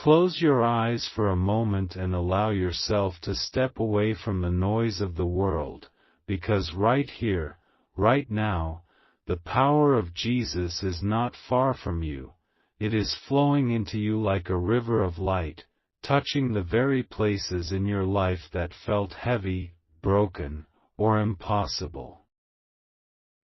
Close your eyes for a moment and allow yourself to step away from the noise of the world, because right here, right now, the power of Jesus is not far from you. It is flowing into you like a river of light, touching the very places in your life that felt heavy, broken, or impossible.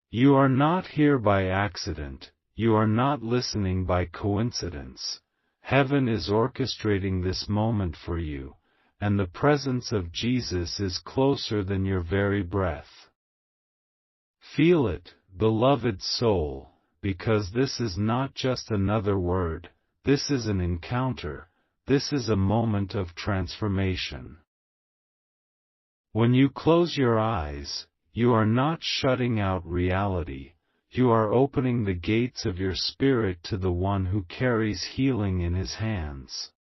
You are not here by accident, you are not listening by coincidence. Heaven is orchestrating this moment for you, and the presence of Jesus is closer than your very breath. Feel it, beloved soul, because this is not just another word, this is an encounter, this is a moment of transformation. When you close your eyes, you are not shutting out reality. You are opening the gates of your spirit to the one who carries healing in his hands.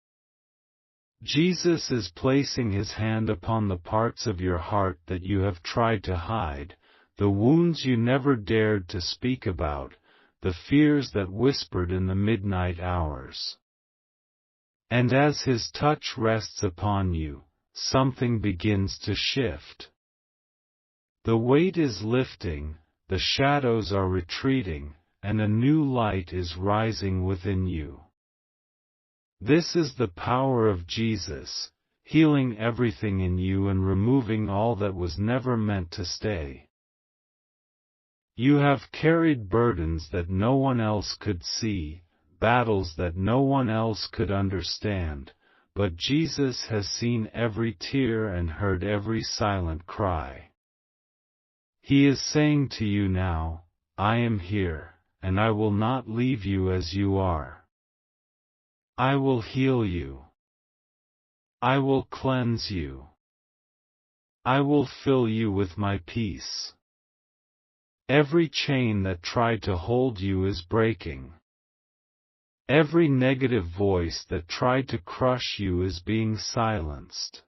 Jesus is placing his hand upon the parts of your heart that you have tried to hide, the wounds you never dared to speak about, the fears that whispered in the midnight hours. And as his touch rests upon you, something begins to shift. The weight is lifting, the shadows are retreating, and a new light is rising within you. This is the power of Jesus, healing everything in you and removing all that was never meant to stay. You have carried burdens that no one else could see, battles that no one else could understand, but Jesus has seen every tear and heard every silent cry. He is saying to you now, I am here, and I will not leave you as you are. I will heal you. I will cleanse you. I will fill you with my peace. Every chain that tried to hold you is breaking. Every negative voice that tried to crush you is being silenced.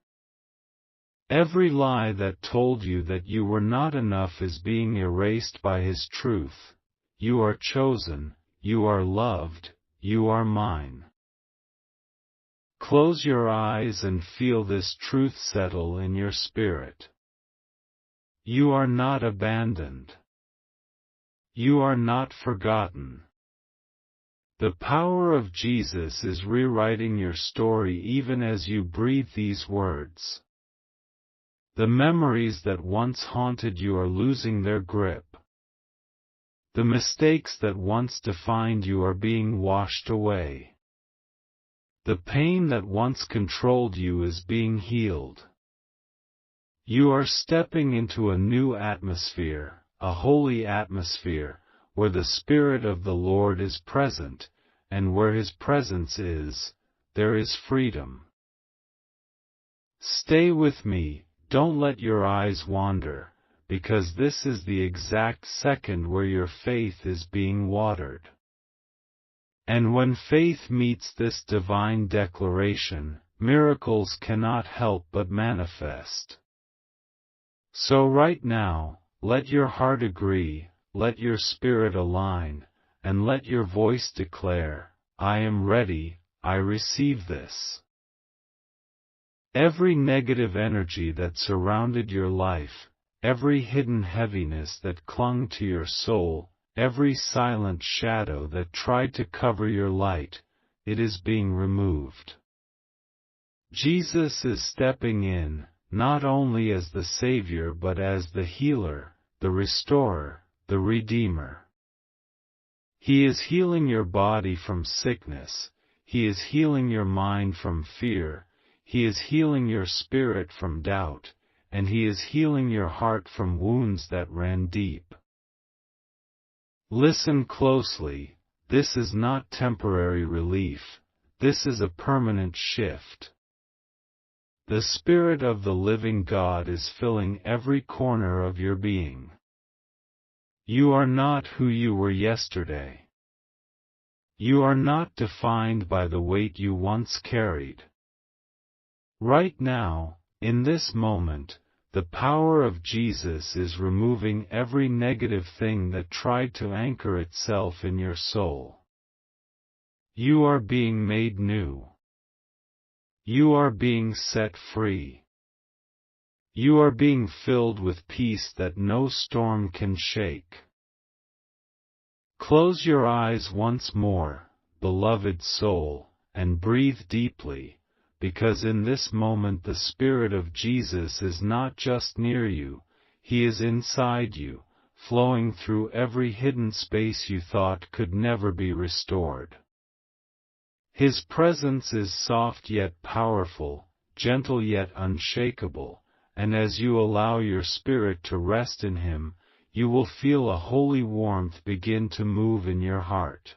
Every lie that told you that you were not enough is being erased by his truth. You are chosen, you are loved, you are mine. Close your eyes and feel this truth settle in your spirit. You are not abandoned. You are not forgotten. The power of Jesus is rewriting your story even as you breathe these words. The memories that once haunted you are losing their grip. The mistakes that once defined you are being washed away. The pain that once controlled you is being healed. You are stepping into a new atmosphere, a holy atmosphere, where the Spirit of the Lord is present, and where His presence is, there is freedom. Stay with me. Don't let your eyes wander, because this is the exact second where your faith is being watered. And when faith meets this divine declaration, miracles cannot help but manifest. So right now, let your heart agree, let your spirit align, and let your voice declare, I am ready, I receive this. Every negative energy that surrounded your life, every hidden heaviness that clung to your soul, every silent shadow that tried to cover your light, it is being removed. Jesus is stepping in, not only as the Savior but as the healer, the restorer, the redeemer. He is healing your body from sickness, He is healing your mind from fear, He is healing your spirit from doubt, and He is healing your heart from wounds that ran deep. Listen closely, this is not temporary relief, this is a permanent shift. The Spirit of the living God is filling every corner of your being. You are not who you were yesterday. You are not defined by the weight you once carried. Right now, in this moment, the power of Jesus is removing every negative thing that tried to anchor itself in your soul. You are being made new. You are being set free. You are being filled with peace that no storm can shake. Close your eyes once more, beloved soul, and breathe deeply, because in this moment the Spirit of Jesus is not just near you, He is inside you, flowing through every hidden space you thought could never be restored. His presence is soft yet powerful, gentle yet unshakable, and as you allow your spirit to rest in Him, you will feel a holy warmth begin to move in your heart.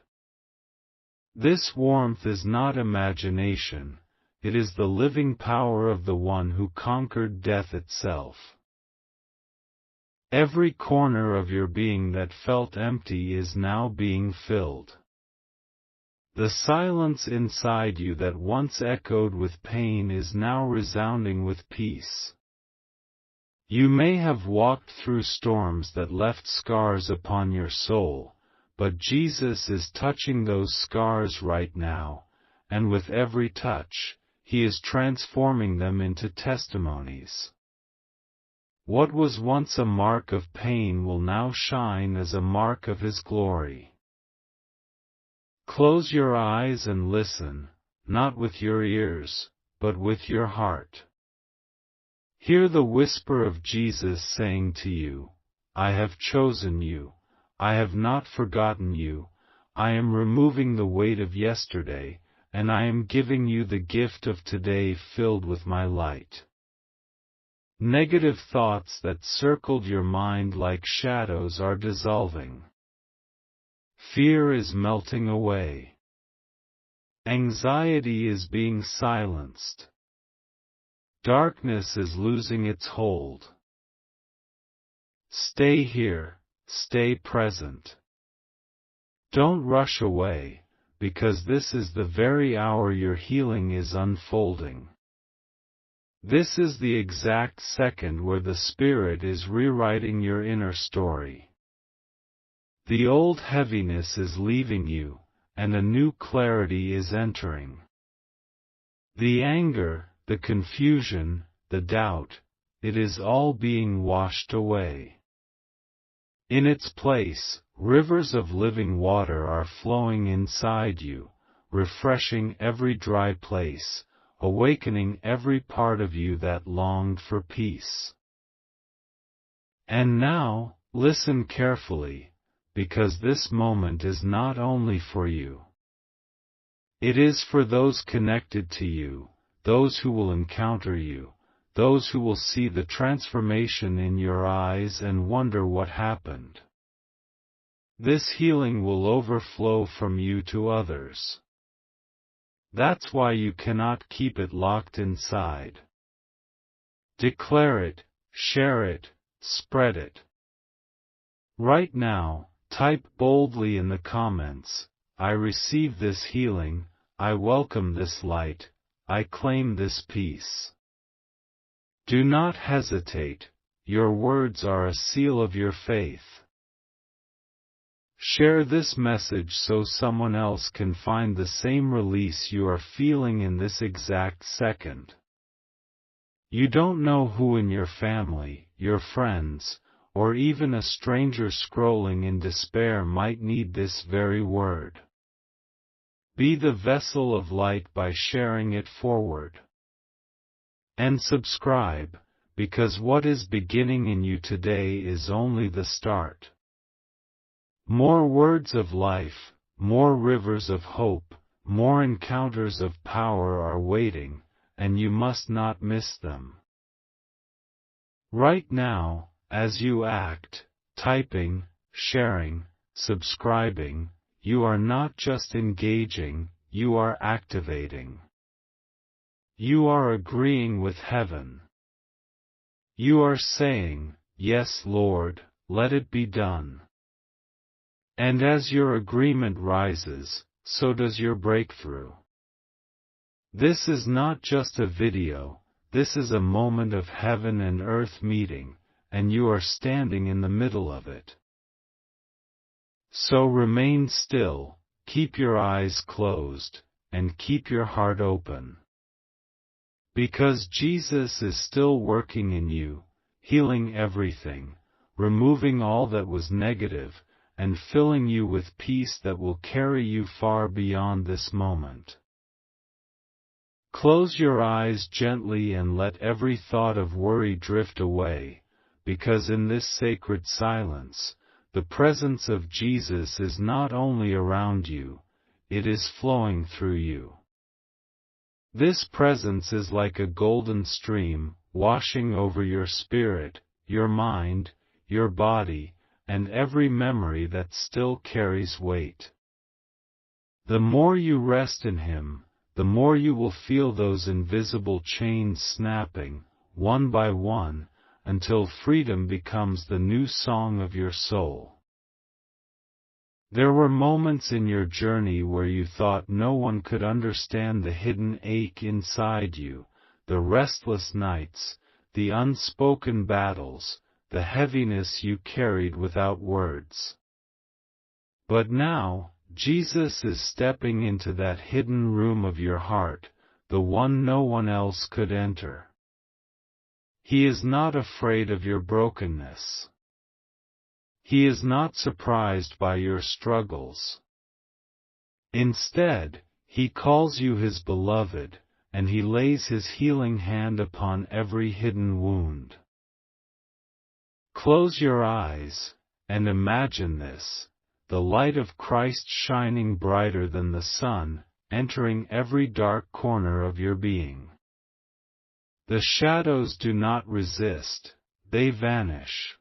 This warmth is not imagination, it is the living power of the One who conquered death itself. Every corner of your being that felt empty is now being filled. The silence inside you that once echoed with pain is now resounding with peace. You may have walked through storms that left scars upon your soul, but Jesus is touching those scars right now, and with every touch, He is transforming them into testimonies. What was once a mark of pain will now shine as a mark of His glory. Close your eyes and listen, not with your ears, but with your heart. Hear the whisper of Jesus saying to you, I have chosen you, I have not forgotten you, I am removing the weight of yesterday, and I am giving you the gift of today filled with my light. Negative thoughts that circled your mind like shadows are dissolving. Fear is melting away. Anxiety is being silenced. Darkness is losing its hold. Stay here, stay present. Don't rush away, because this is the very hour your healing is unfolding. This is the exact second where the Spirit is rewriting your inner story. The old heaviness is leaving you, and a new clarity is entering. The anger, the confusion, the doubt, it is all being washed away. In its place, rivers of living water are flowing inside you, refreshing every dry place, awakening every part of you that longed for peace. And now, listen carefully, because this moment is not only for you. It is for those connected to you, those who will encounter you, those who will see the transformation in your eyes and wonder what happened. This healing will overflow from you to others. That's why you cannot keep it locked inside. Declare it, share it, spread it. Right now, type boldly in the comments, I receive this healing, I welcome this light, I claim this peace. Do not hesitate, your words are a seal of your faith. Share this message so someone else can find the same release you are feeling in this exact second. You don't know who in your family, your friends, or even a stranger scrolling in despair might need this very word. Be the vessel of light by sharing it forward. And subscribe, because what is beginning in you today is only the start. More words of life, more rivers of hope, more encounters of power are waiting, and you must not miss them. Right now, as you act, typing, sharing, subscribing, you are not just engaging, you are activating. You are agreeing with heaven. You are saying, Yes, Lord, let it be done. And as your agreement rises, so does your breakthrough. This is not just a video, this is a moment of heaven and earth meeting, and you are standing in the middle of it. So remain still, keep your eyes closed, and keep your heart open. Because Jesus is still working in you, healing everything, removing all that was negative, and filling you with peace that will carry you far beyond this moment. Close your eyes gently and let every thought of worry drift away, because in this sacred silence, the presence of Jesus is not only around you, it is flowing through you. This presence is like a golden stream, washing over your spirit, your mind, your body, and every memory that still carries weight. The more you rest in Him, the more you will feel those invisible chains snapping, one by one, until freedom becomes the new song of your soul. There were moments in your journey where you thought no one could understand the hidden ache inside you, the restless nights, the unspoken battles, the heaviness you carried without words. But now, Jesus is stepping into that hidden room of your heart, the one no one else could enter. He is not afraid of your brokenness. He is not surprised by your struggles. Instead, He calls you His beloved, and He lays His healing hand upon every hidden wound. Close your eyes, and imagine this, the light of Christ shining brighter than the sun, entering every dark corner of your being. The shadows do not resist, they vanish.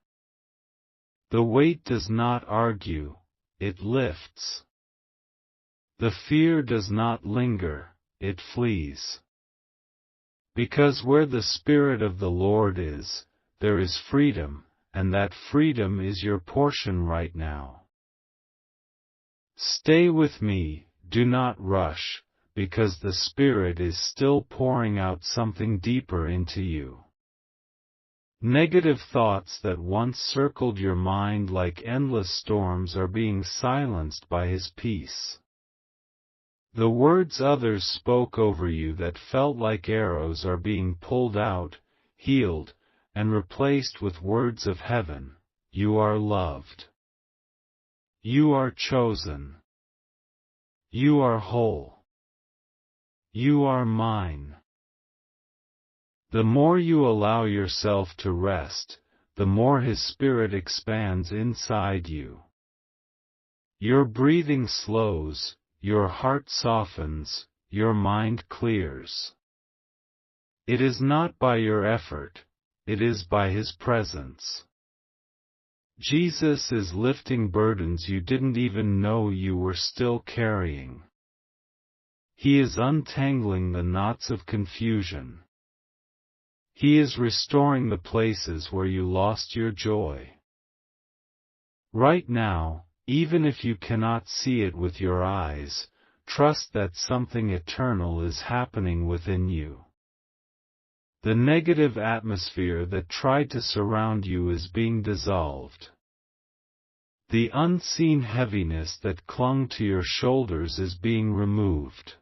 The weight does not argue, it lifts. The fear does not linger, it flees. Because where the Spirit of the Lord is, there is freedom, and that freedom is your portion right now. Stay with me, do not rush, because the Spirit is still pouring out something deeper into you. Negative thoughts that once circled your mind like endless storms are being silenced by His peace. The words others spoke over you that felt like arrows are being pulled out, healed, and replaced with words of heaven. You are loved. You are chosen. You are whole. You are mine. The more you allow yourself to rest, the more His Spirit expands inside you. Your breathing slows, your heart softens, your mind clears. It is not by your effort, it is by His presence. Jesus is lifting burdens you didn't even know you were still carrying. He is untangling the knots of confusion. He is restoring the places where you lost your joy. Right now, even if you cannot see it with your eyes, trust that something eternal is happening within you. The negative atmosphere that tried to surround you is being dissolved. The unseen heaviness that clung to your shoulders is being removed.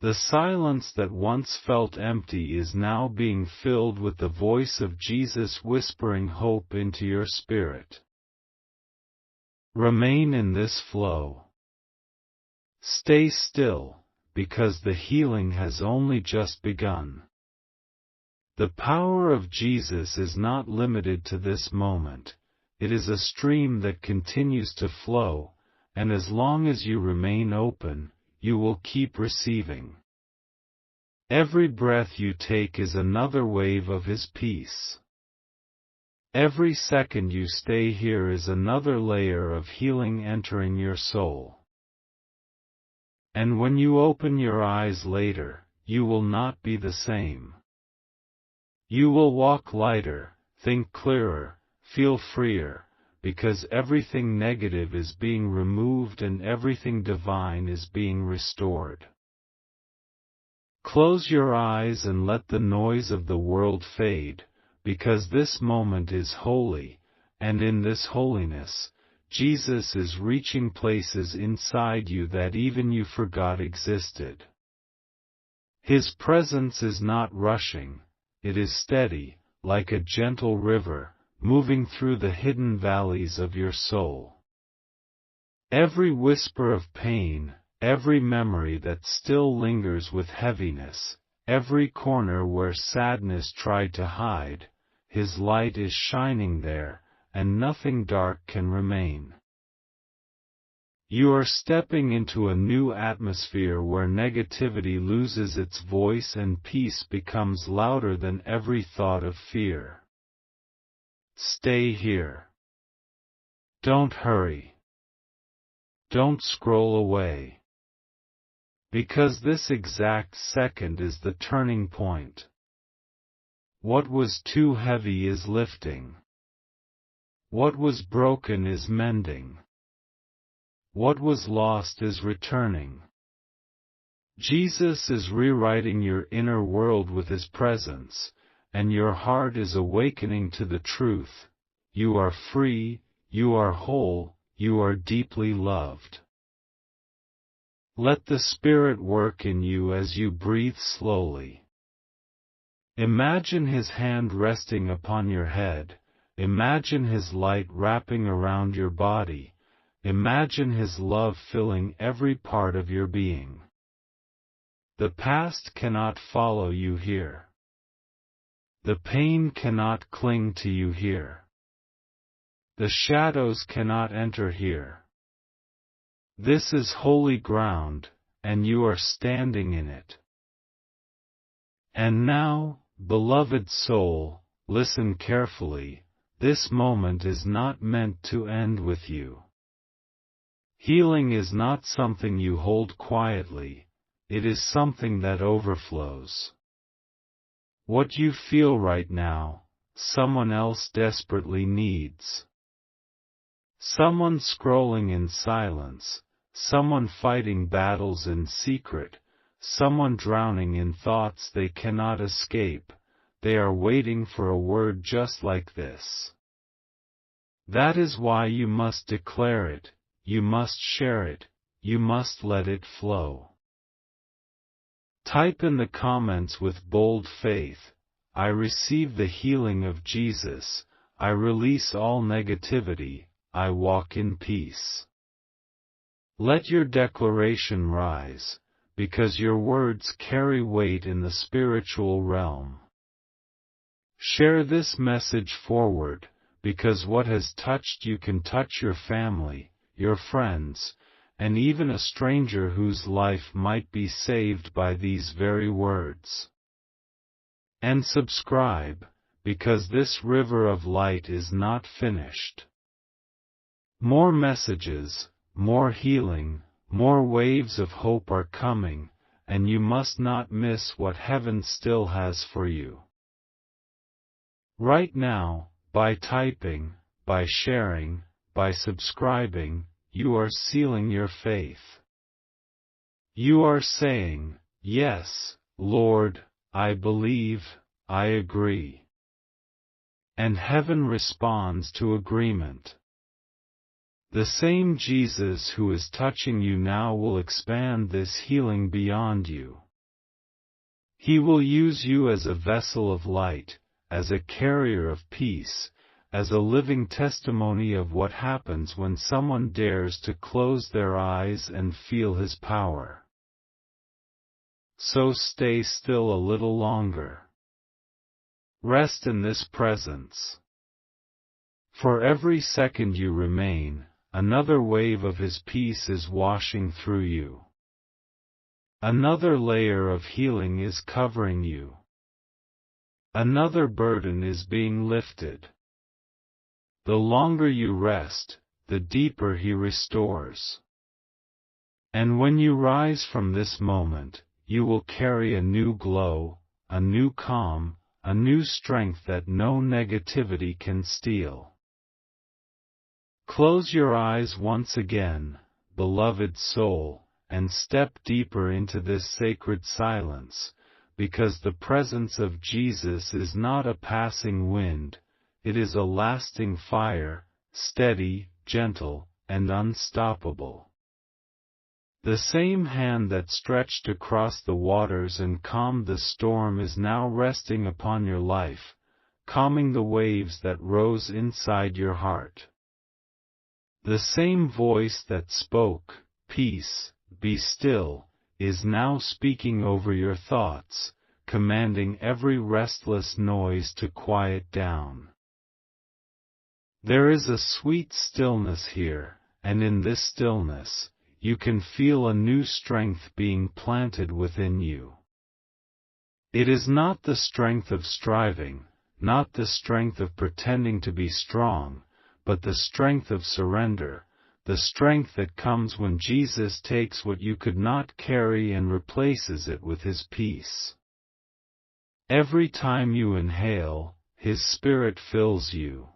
The silence that once felt empty is now being filled with the voice of Jesus whispering hope into your spirit. Remain in this flow. Stay still, because the healing has only just begun. The power of Jesus is not limited to this moment, it is a stream that continues to flow, and as long as you remain open, you will keep receiving. Every breath you take is another wave of His peace. Every second you stay here is another layer of healing entering your soul. And when you open your eyes later, you will not be the same. You will walk lighter, think clearer, feel freer, because everything negative is being removed and everything divine is being restored. Close your eyes and let the noise of the world fade, because this moment is holy, and in this holiness, Jesus is reaching places inside you that even you forgot existed. His presence is not rushing, it is steady, like a gentle river, moving through the hidden valleys of your soul. Every whisper of pain, every memory that still lingers with heaviness, every corner where sadness tried to hide, His light is shining there, and nothing dark can remain. You are stepping into a new atmosphere where negativity loses its voice and peace becomes louder than every thought of fear. Stay here. Don't hurry. Don't scroll away. Because this exact second is the turning point. What was too heavy is lifting. What was broken is mending. What was lost is returning. Jesus is rewriting your inner world with His presence, and your heart is awakening to the truth. You are free, you are whole, you are deeply loved. Let the Spirit work in you as you breathe slowly. Imagine His hand resting upon your head, imagine His light wrapping around your body. Imagine His love filling every part of your being. The past cannot follow you here. The pain cannot cling to you here. The shadows cannot enter here. This is holy ground, and you are standing in it. And now, beloved soul, listen carefully, this moment is not meant to end with you. Healing is not something you hold quietly, it is something that overflows. What you feel right now, someone else desperately needs. Someone scrolling in silence, someone fighting battles in secret, someone drowning in thoughts they cannot escape, they are waiting for a word just like this. That is why you must declare it. You must share it, you must let it flow. Type in the comments with bold faith, I receive the healing of Jesus, I release all negativity, I walk in peace. Let your declaration rise, because your words carry weight in the spiritual realm. Share this message forward, because what has touched you can touch your family, your friends, and even a stranger whose life might be saved by these very words. And subscribe, because this river of light is not finished. More messages, more healing, more waves of hope are coming, and you must not miss what heaven still has for you. Right now, by typing, by sharing, by subscribing, you are sealing your faith. You are saying, yes, Lord, I believe, I agree. And heaven responds to agreement. The same Jesus who is touching you now will expand this healing beyond you. He will use you as a vessel of light, as a carrier of peace, as a living testimony of what happens when someone dares to close their eyes and feel His power. So stay still a little longer. Rest in this presence. For every second you remain, another wave of His peace is washing through you. Another layer of healing is covering you. Another burden is being lifted. The longer you rest, the deeper He restores. And when you rise from this moment, you will carry a new glow, a new calm, a new strength that no negativity can steal. Close your eyes once again, beloved soul, and step deeper into this sacred silence, because the presence of Jesus is not a passing wind, it is a lasting fire, steady, gentle, and unstoppable. The same hand that stretched across the waters and calmed the storm is now resting upon your life, calming the waves that rose inside your heart. The same voice that spoke, "Peace, be still," is now speaking over your thoughts, commanding every restless noise to quiet down. There is a sweet stillness here, and in this stillness, you can feel a new strength being planted within you. It is not the strength of striving, not the strength of pretending to be strong, but the strength of surrender, the strength that comes when Jesus takes what you could not carry and replaces it with His peace. Every time you inhale, His Spirit fills you.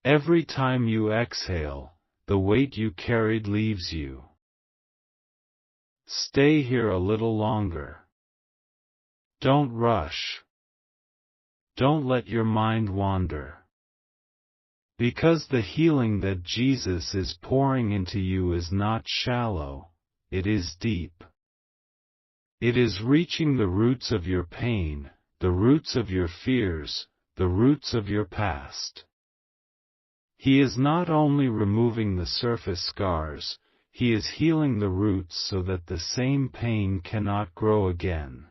Every time you exhale, the weight you carried leaves you. Stay here a little longer. Don't rush. Don't let your mind wander. Because the healing that Jesus is pouring into you is not shallow, it is deep. It is reaching the roots of your pain, the roots of your fears, the roots of your past. He is not only removing the surface scars, He is healing the roots so that the same pain cannot grow again.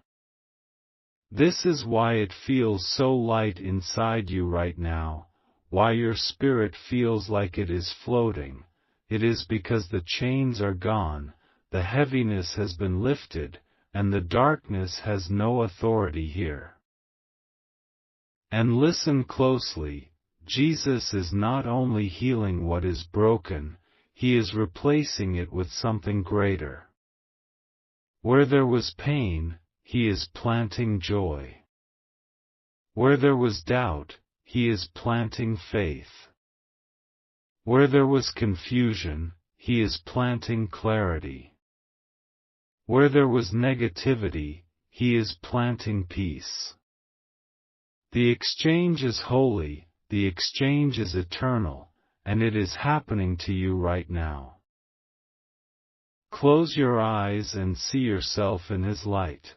This is why it feels so light inside you right now, why your spirit feels like it is floating. It is because the chains are gone, the heaviness has been lifted, and the darkness has no authority here. And listen closely. Jesus is not only healing what is broken, He is replacing it with something greater. Where there was pain, He is planting joy. Where there was doubt, He is planting faith. Where there was confusion, He is planting clarity. Where there was negativity, He is planting peace. The exchange is holy. The exchange is eternal, and it is happening to you right now. Close your eyes and see yourself in His light.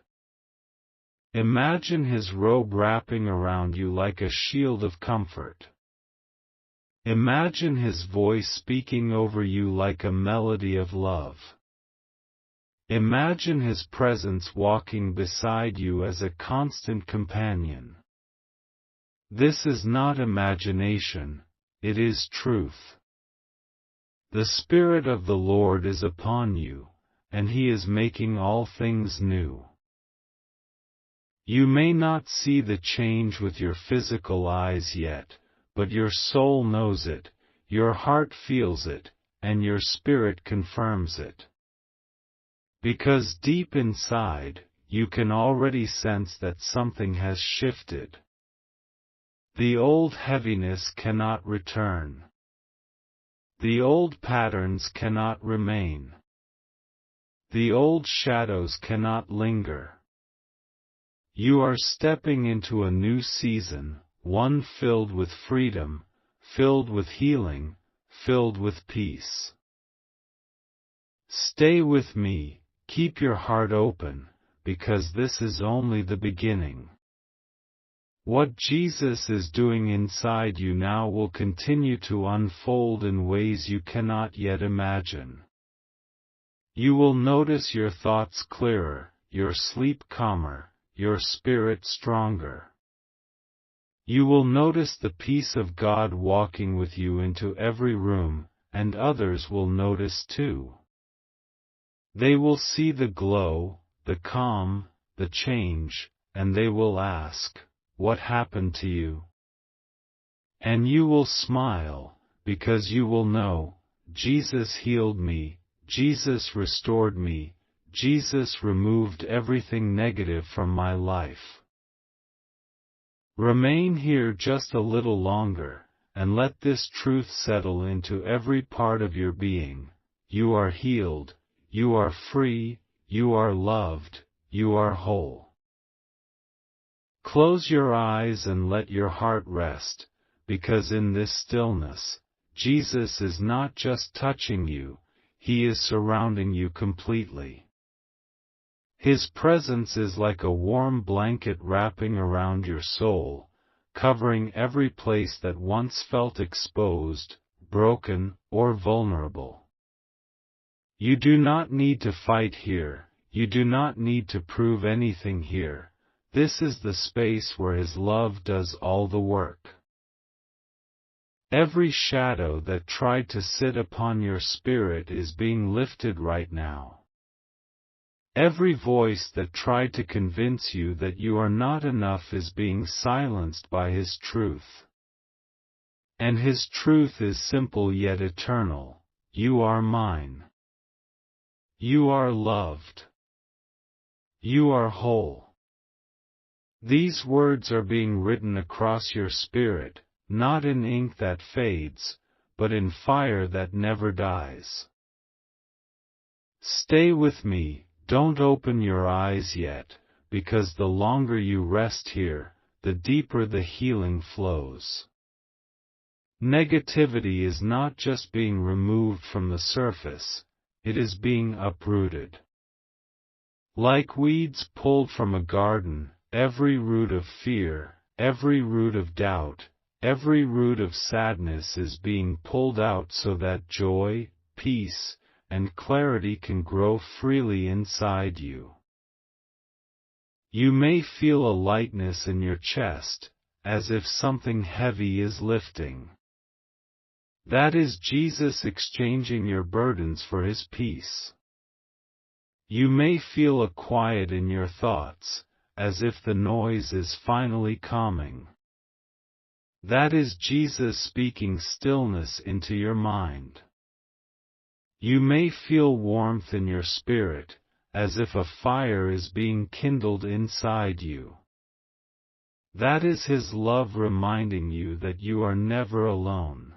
Imagine His robe wrapping around you like a shield of comfort. Imagine His voice speaking over you like a melody of love. Imagine His presence walking beside you as a constant companion. This is not imagination, it is truth. The Spirit of the Lord is upon you, and He is making all things new. You may not see the change with your physical eyes yet, but your soul knows it, your heart feels it, and your spirit confirms it. Because deep inside, you can already sense that something has shifted. The old heaviness cannot return. The old patterns cannot remain. The old shadows cannot linger. You are stepping into a new season, one filled with freedom, filled with healing, filled with peace. Stay with me, keep your heart open, because this is only the beginning. What Jesus is doing inside you now will continue to unfold in ways you cannot yet imagine. You will notice your thoughts clearer, your sleep calmer, your spirit stronger. You will notice the peace of God walking with you into every room, and others will notice too. They will see the glow, the calm, the change, and they will ask, "What happened to you?" And you will smile, because you will know, Jesus healed me, Jesus restored me, Jesus removed everything negative from my life. Remain here just a little longer, and let this truth settle into every part of your being. You are healed, you are free, you are loved, you are whole. Close your eyes and let your heart rest, because in this stillness, Jesus is not just touching you, He is surrounding you completely. His presence is like a warm blanket wrapping around your soul, covering every place that once felt exposed, broken, or vulnerable. You do not need to fight here, you do not need to prove anything here. This is the space where His love does all the work. Every shadow that tried to sit upon your spirit is being lifted right now. Every voice that tried to convince you that you are not enough is being silenced by His truth. And His truth is simple yet eternal: you are mine. You are loved. You are whole. These words are being written across your spirit, not in ink that fades, but in fire that never dies. Stay with me, don't open your eyes yet, because the longer you rest here, the deeper the healing flows. Negativity is not just being removed from the surface, it is being uprooted. Like weeds pulled from a garden, every root of fear, every root of doubt, every root of sadness is being pulled out so that joy, peace, and clarity can grow freely inside you. You may feel a lightness in your chest, as if something heavy is lifting. That is Jesus exchanging your burdens for His peace. You may feel a quiet in your thoughts, as if the noise is finally calming. That is Jesus speaking stillness into your mind. You may feel warmth in your spirit, as if a fire is being kindled inside you. That is His love reminding you that you are never alone.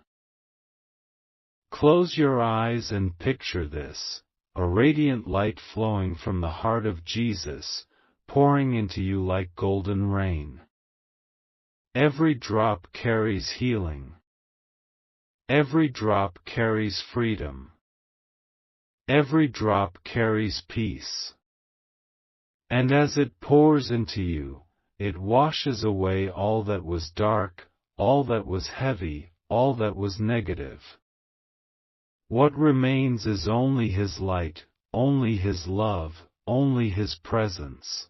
Close your eyes and picture this: a radiant light flowing from the heart of Jesus, pouring into you like golden rain. Every drop carries healing. Every drop carries freedom. Every drop carries peace. And as it pours into you, it washes away all that was dark, all that was heavy, all that was negative. What remains is only His light, only His love, only His presence.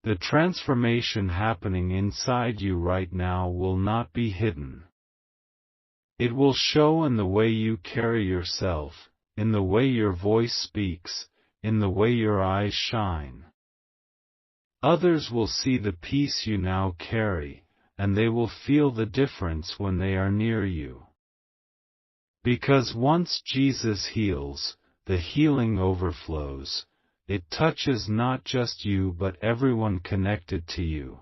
The transformation happening inside you right now will not be hidden. It will show in the way you carry yourself, in the way your voice speaks, in the way your eyes shine. Others will see the peace you now carry, and they will feel the difference when they are near you. Because once Jesus heals, the healing overflows. It touches not just you but everyone connected to you.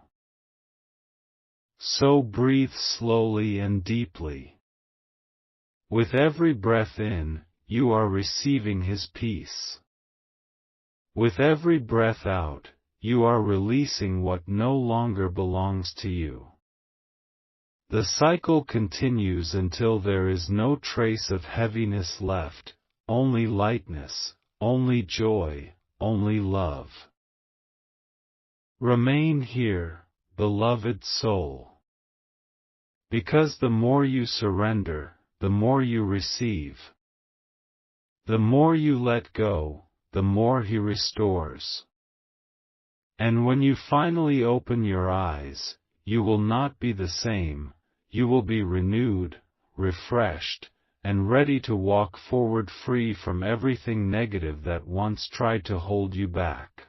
So breathe slowly and deeply. With every breath in, you are receiving His peace. With every breath out, you are releasing what no longer belongs to you. The cycle continues until there is no trace of heaviness left, only lightness, only joy, only love. Remain here, beloved soul. Because the more you surrender, the more you receive. The more you let go, the more He restores. And when you finally open your eyes, you will not be the same. You will be renewed, refreshed, and ready to walk forward free from everything negative that once tried to hold you back.